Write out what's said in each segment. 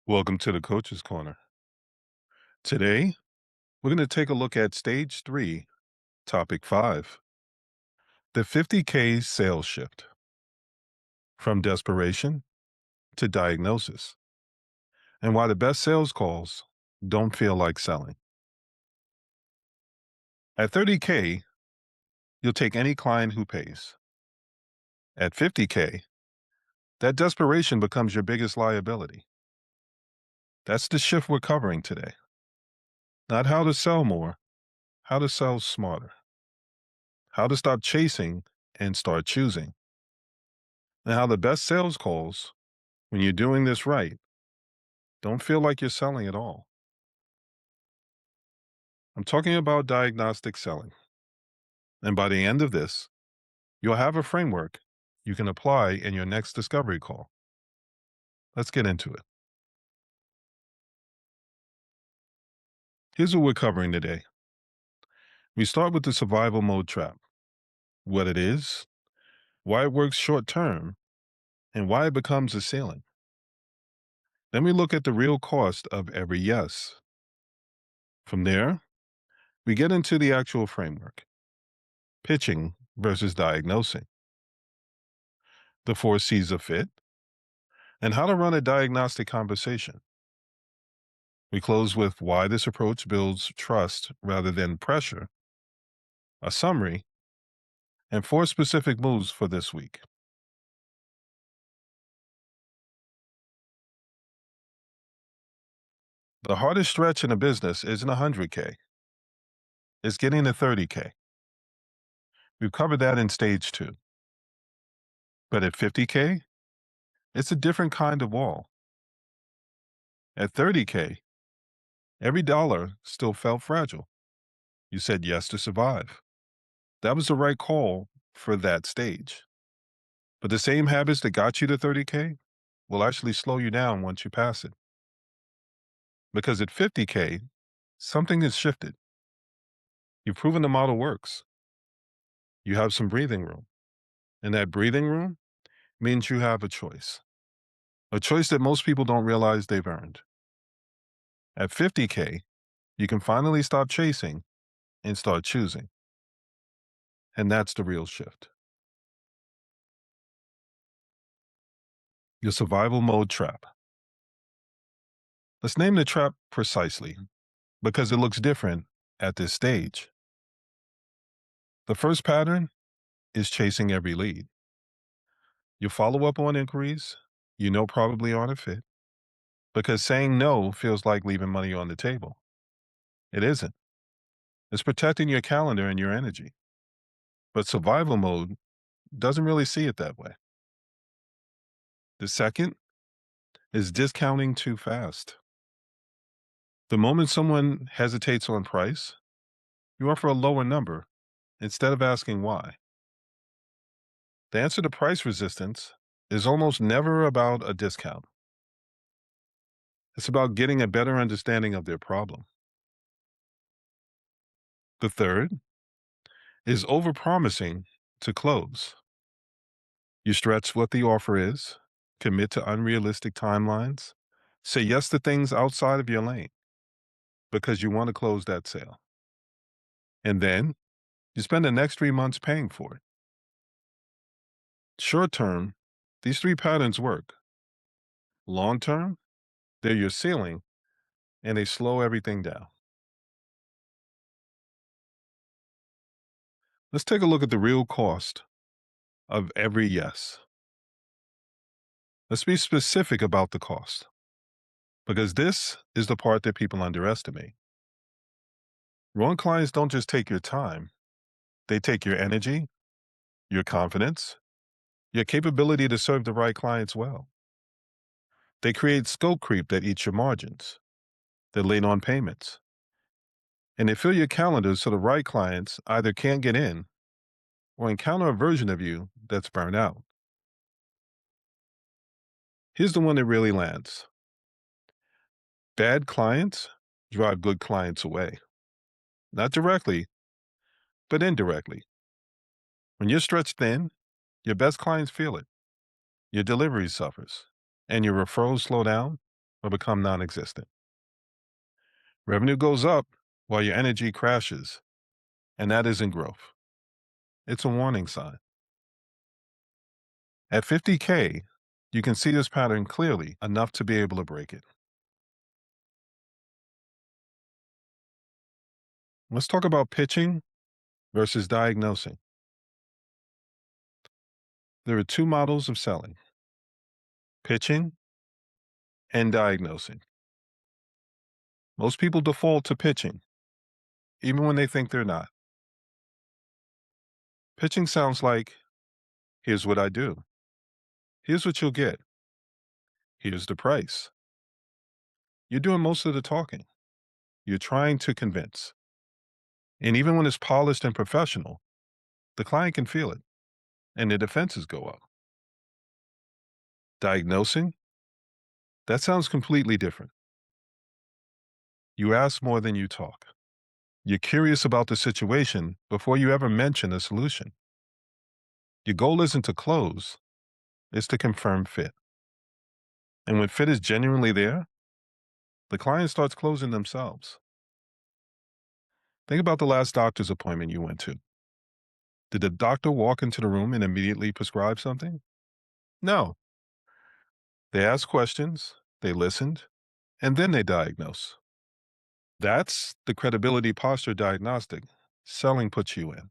Welcome to the Coach's Corner. Today, we're going to take a look at Stage 3, Topic 5, the 50K sales shift from desperation to diagnosis, and why the best sales calls don't feel like selling. At 30K, you'll take any client who pays. At 50K, that desperation becomes your biggest liability. That's the shift we're covering today. Not how to sell more, how to sell smarter, how to stop chasing and start choosing, and how the best sales calls, when you're doing this right, don't feel like you're selling at all. I'm talking about diagnostic selling. And by the end of this, you'll have a framework you can apply in your next discovery call. Let's get into it. Here's what we're covering today. We start with the survival mode trap, what it is, why it works short term, and why it becomes a ceiling. Then we look at the real cost of every yes. From there, we get into the actual framework, pitching versus diagnosing, the 4 C's of fit, and how to run a diagnostic conversation. We close with why this approach builds trust rather than pressure, a summary, and 4 specific moves for this week. The hardest stretch in a business isn't 100K, it's getting to 30K. We've covered that in stage 2. But at 50K, it's a different kind of wall. At 30K, every dollar still felt fragile. You said yes to survive. That was the right call for that stage. But the same habits that got you to 30K will actually slow you down once you pass it. Because at 50K, something has shifted. You've proven the model works. You have some breathing room. And that breathing room means you have a choice that most people don't realize they've earned. At 50K, you can finally stop chasing and start choosing. And that's the real shift. Your survival mode trap. Let's name the trap precisely because it looks different at this stage. The first pattern is chasing every lead. You follow up on inquiries you know probably aren't a fit because saying no feels like leaving money on the table. It isn't. It's protecting your calendar and your energy. But survival mode doesn't really see it that way. The second is discounting too fast. The moment someone hesitates on price, you offer a lower number instead of asking why. The answer to price resistance is almost never about a discount. It's about getting a better understanding of their problem. The third is overpromising to close. You stretch what the offer is, commit to unrealistic timelines, say yes to things outside of your lane because you want to close that sale. And then you spend the next 3 months paying for it. Short term, these 3 patterns work. Long term, they're your ceiling and they slow everything down. Let's take a look at the real cost of every yes. Let's be specific about the cost because this is the part that people underestimate. Wrong clients don't just take your time, they take your energy, your confidence, your capability to serve the right clients well. They create scope creep that eats your margins. They're late on payments. And they fill your calendar so the right clients either can't get in or encounter a version of you that's burned out. Here's the one that really lands. Bad clients drive good clients away. Not directly, but indirectly. When you're stretched thin, your best clients feel it. Your delivery suffers, and your referrals slow down, or become non existent. Revenue goes up while your energy crashes, and that isn't growth. It's a warning sign. At 50K, you can see this pattern clearly enough to be able to break it. Let's talk about pitching versus diagnosing. There are two models of selling: pitching and diagnosing. Most people default to pitching, even when they think they're not. Pitching sounds like, here's what I do, here's what you'll get, here's the price. You're doing most of the talking. You're trying to convince. And even when it's polished and professional, the client can feel it and their defenses go up. Diagnosing? That sounds completely different. You ask more than you talk. You're curious about the situation before you ever mention a solution. Your goal isn't to close, it's to confirm fit. And when fit is genuinely there, the client starts closing themselves. Think about the last doctor's appointment you went to. Did the doctor walk into the room and immediately prescribe something? No. They asked questions, they listened, and then they diagnose. That's the credibility posture diagnostic selling puts you in.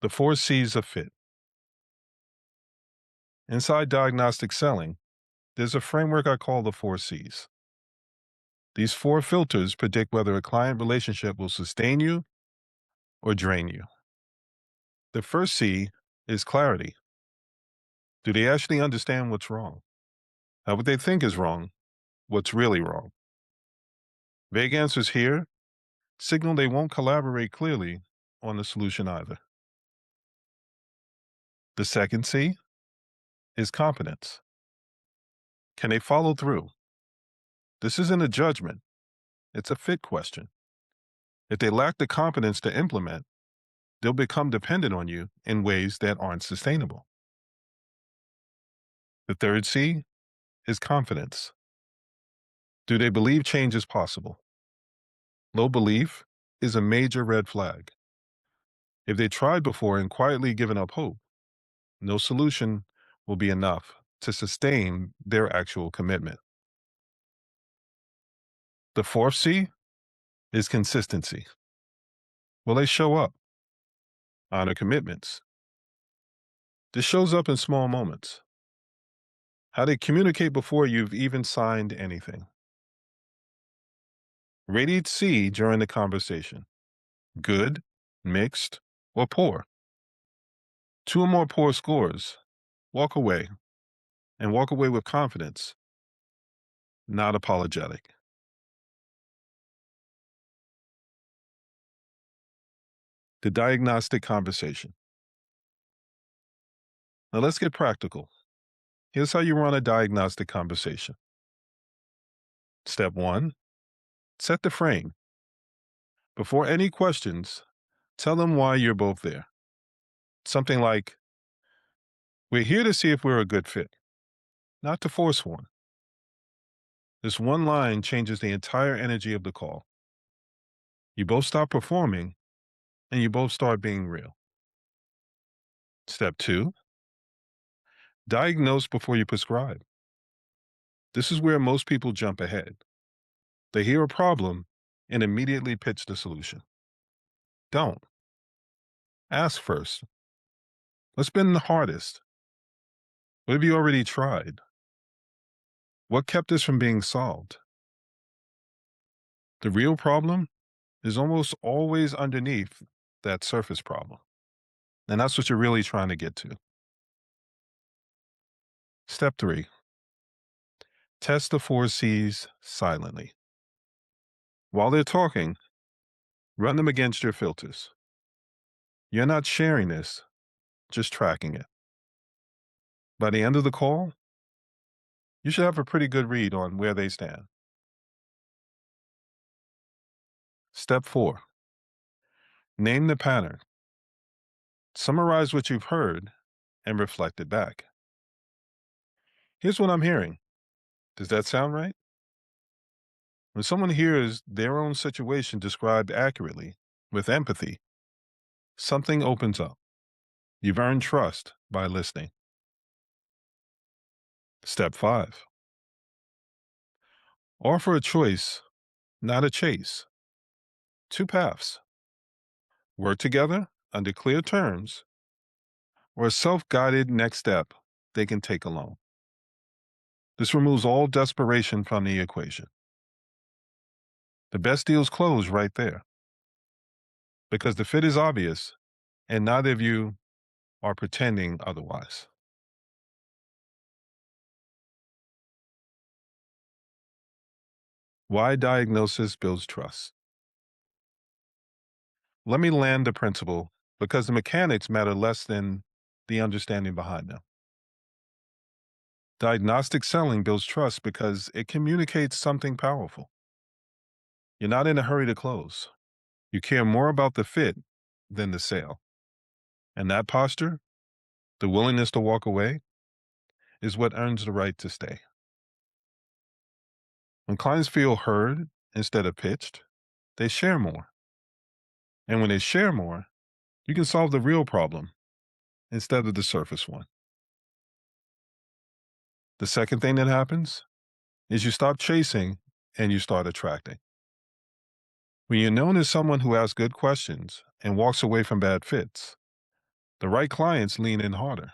The four C's of fit. Inside diagnostic selling, there's a framework I call the four C's. These four filters predict whether a client relationship will sustain you or drain you. The first C is clarity. Do they actually understand what's wrong? Not what they think is wrong, what's really wrong. Vague answers here signal they won't collaborate clearly on the solution either. The second C is competence. Can they follow through? This isn't a judgment, it's a fit question. If they lack the competence to implement, they'll become dependent on you in ways that aren't sustainable. The third C is confidence. Do they believe change is possible? Low belief is a major red flag. If they tried before and quietly given up hope, no solution will be enough to sustain their actual commitment. The fourth C is consistency. Will they show up? Honor commitments. This shows up in small moments. How they communicate before you've even signed anything. Rate each C during the conversation: good, mixed, or poor. Two or more poor scores, walk away, and walk away with confidence, not apologetic. The diagnostic conversation. Now let's get practical. Here's how you run a diagnostic conversation. Step one, set the frame. Before any questions, tell them why you're both there. Something like, we're here to see if we're a good fit, not to force one. This one line changes the entire energy of the call. You both stop performing and you both start being real. Step two, diagnose before you prescribe. This is where most people jump ahead. They hear a problem and immediately pitch the solution. Don't. Ask first. What's been the hardest? What have you already tried? What kept this from being solved? The real problem is almost always underneath that surface problem. And that's what you're really trying to get to. Step three, test the four C's silently. While they're talking, run them against your filters. You're not sharing this, just tracking it. By the end of the call, you should have a pretty good read on where they stand. Step four, name the pattern. Summarize what you've heard and reflect it back. Here's what I'm hearing. Does that sound right? When someone hears their own situation described accurately, with empathy, something opens up. You've earned trust by listening. Step 5. Offer a choice, not a chase. Two paths. Work together under clear terms, or a self guided next step they can take alone. This removes all desperation from the equation. The best deals close right there because the fit is obvious and neither of you are pretending otherwise. Why diagnosis builds trust. Let me land the principle because the mechanics matter less than the understanding behind them. Diagnostic selling builds trust because it communicates something powerful. You're not in a hurry to close. You care more about the fit than the sale. And that posture, the willingness to walk away, is what earns the right to stay. When clients feel heard instead of pitched, they share more. And when they share more, you can solve the real problem instead of the surface one. The second thing that happens is you stop chasing and you start attracting. When you're known as someone who asks good questions and walks away from bad fits, the right clients lean in harder.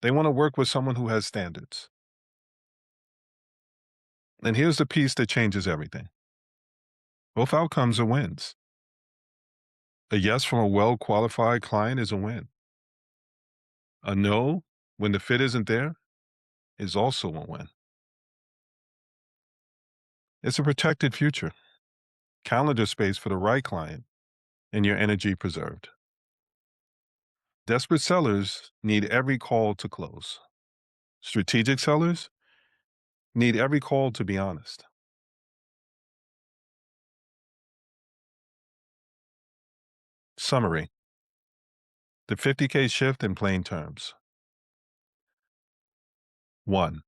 They want to work with someone who has standards. And here's the piece that changes everything. Both outcomes are wins. A yes from a well qualified client is a win. A no, when the fit isn't there, is also a win. It's a protected future, calendar space for the right client, and your energy preserved. Desperate sellers need every call to close. Strategic sellers need every call to be honest. Summary. The 50K shift in plain terms. 1.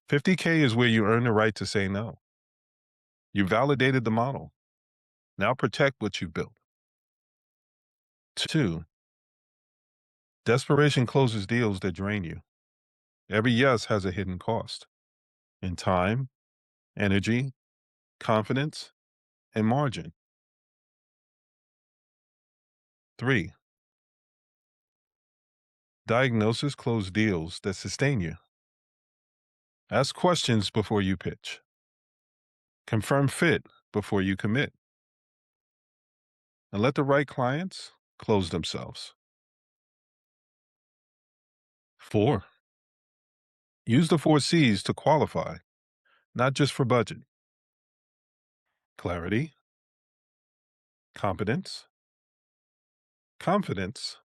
50K is where you earn the right to say no. You validated the model. Now protect what you built. 2. Desperation closes deals that drain you. Every yes has a hidden cost in time, energy, confidence, and margin. 3. Diagnosis close deals that sustain you. Ask questions before you pitch. Confirm fit before you commit. And let the right clients close themselves. 4. Use the 4 C's to qualify, not just for budget. Clarity, competence, confidence,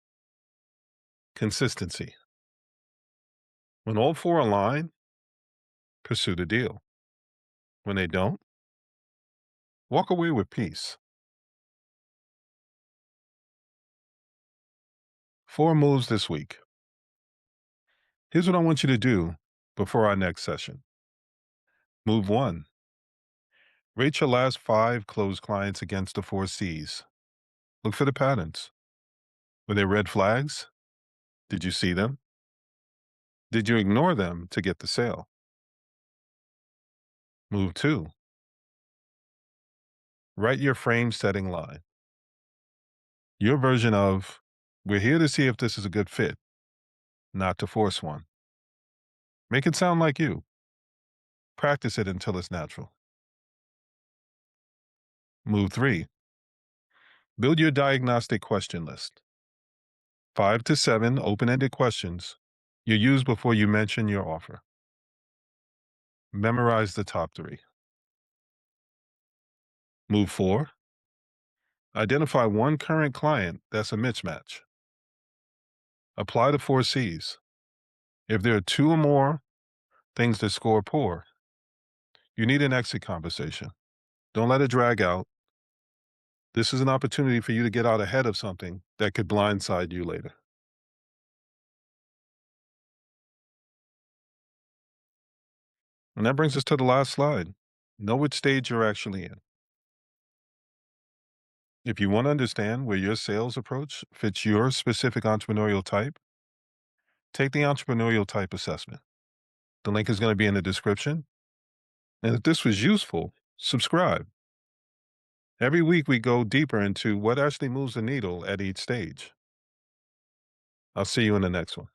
consistency. When all 4 align, pursue the deal. When they don't, walk away with peace. 4 moves this week. Here's what I want you to do before our next session. Move 1. Rate your last 5 closed clients against the 4 C's. Look for the patterns. Were there red flags? Did you see them? Did you ignore them to get the sale? Move 2. Write your frame setting line. Your version of, we're here to see if this is a good fit, not to force one. Make it sound like you. Practice it until it's natural. Move 3. Build your diagnostic question list. 5 to 7 open-ended questions you use before you mention your offer. Memorize the top 3. Move 4. Identify one current client that's a mismatch. Apply the 4 C's. If there are 2 or more things that score poor, you need an exit conversation. Don't let it drag out. This is an opportunity for you to get out ahead of something that could blindside you later. And that brings us to the last slide. Know which stage you're actually in. If you want to understand where your sales approach fits your specific entrepreneurial type, take the entrepreneurial type assessment. The link is going to be in the description. And if this was useful, subscribe. Every week we go deeper into what actually moves the needle at each stage. I'll see you in the next one.